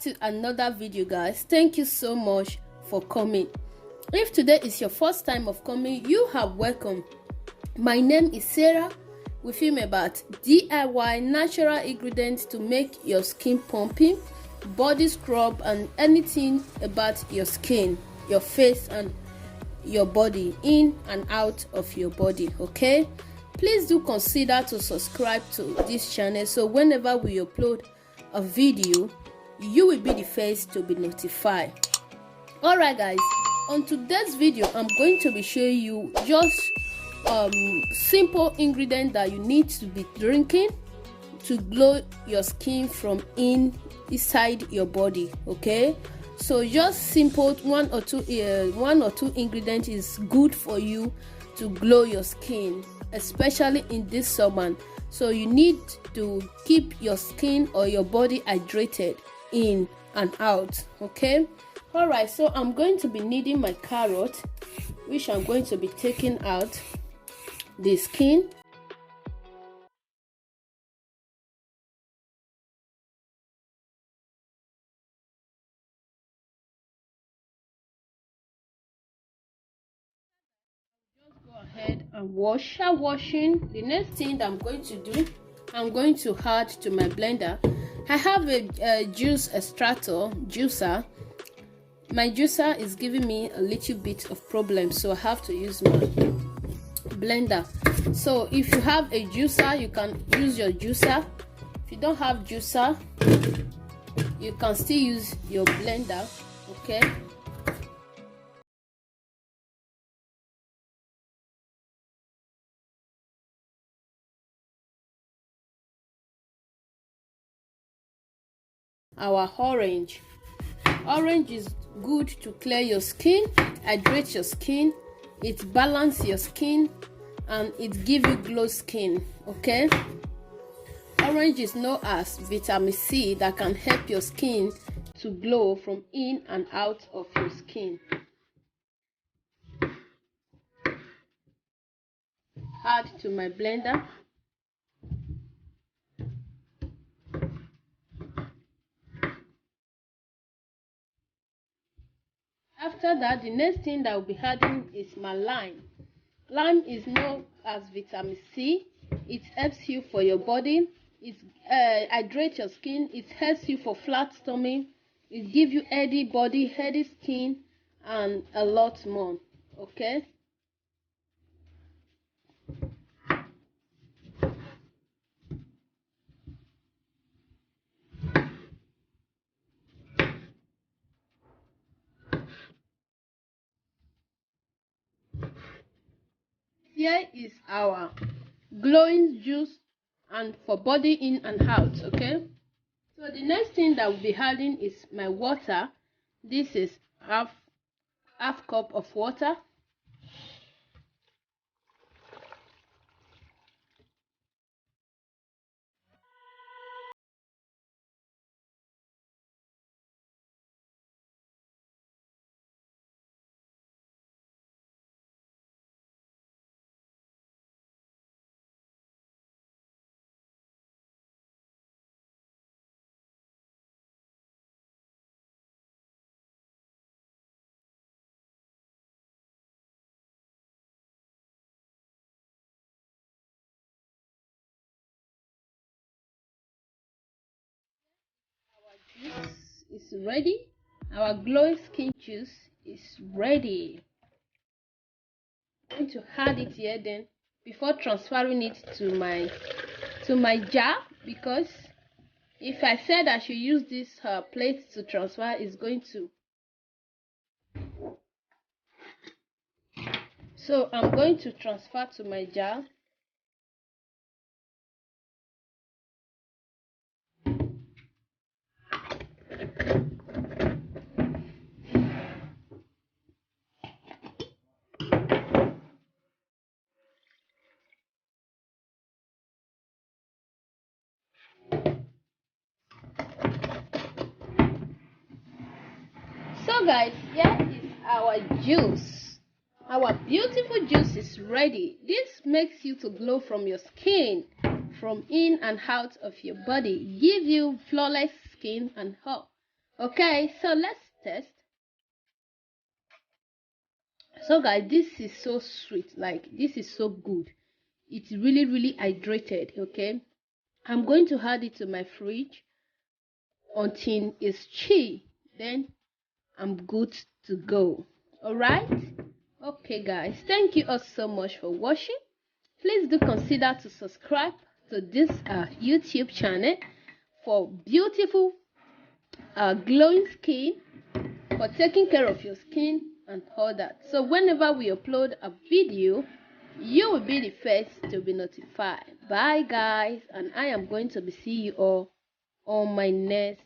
to another video, guys. Thank you so much for coming. If today is your first time of coming, you are welcome. My name is Sarah. We film about DIY natural ingredients to make your skin pumping, body scrub, and anything about your skin, your face, and your body, in and out of your body. Okay, please do consider to subscribe to this channel, so whenever we upload a video, you will be the first to be notified. All right, guys, on today's video I'm going to be showing you just simple ingredients that you need to be drinking to glow your skin from inside your body. Okay, so just simple one or two ingredients is good for you to glow your skin, especially in this summer. So you need to keep your skin or your body hydrated in and out. Okay, all right, so I'm going to be needing my carrot, which I'm going to be taking out the skin. Just go ahead and wash. After washing, the next thing that I'm going to do, I'm going to add to my blender. I have a juice juicer. My juicer is giving me a little bit of problem, so I have to use my blender. So if you have a juicer, you can use your juicer. If you don't have juicer, you can still use your blender. Okay, our orange is good to clear your skin, hydrate your skin, it balance your skin, and it give you glow skin. Okay, orange is known as vitamin C that can help your skin to glow from in and out of your skin. Add to my blender. After that, the next thing that I'll be adding is my lime. Lime is known as vitamin C. It helps you for your body. It hydrates your skin. It helps you for flat stomach. It gives you healthy body, healthy skin, and a lot more. Okay. Here is our glowing juice and for body in and out. Okay, so the next thing that we'll be adding is my water. This is half cup of water. Juice is ready. Our glowing skin juice is ready. I'm going to add it here then before transferring it to my jar, because if I said I should use this plate to transfer, it's going to. So I'm going to transfer to my jar. So guys, here is our juice. Our beautiful juice is ready. This makes you to glow from your skin, from in and out of your body, give you flawless skin and health. Okay, so let's test. So guys, this is so sweet, like this is so good. It's really hydrated. Okay, I'm going to add it to my fridge until it's chill, then I'm good to go. All right, okay guys, thank you all so much for watching. Please do consider to subscribe to this YouTube channel for beautiful glowing skin, for taking care of your skin and all that. So whenever we upload a video, you will be the first to be notified. Bye guys, and I am going to be seeing you all on my next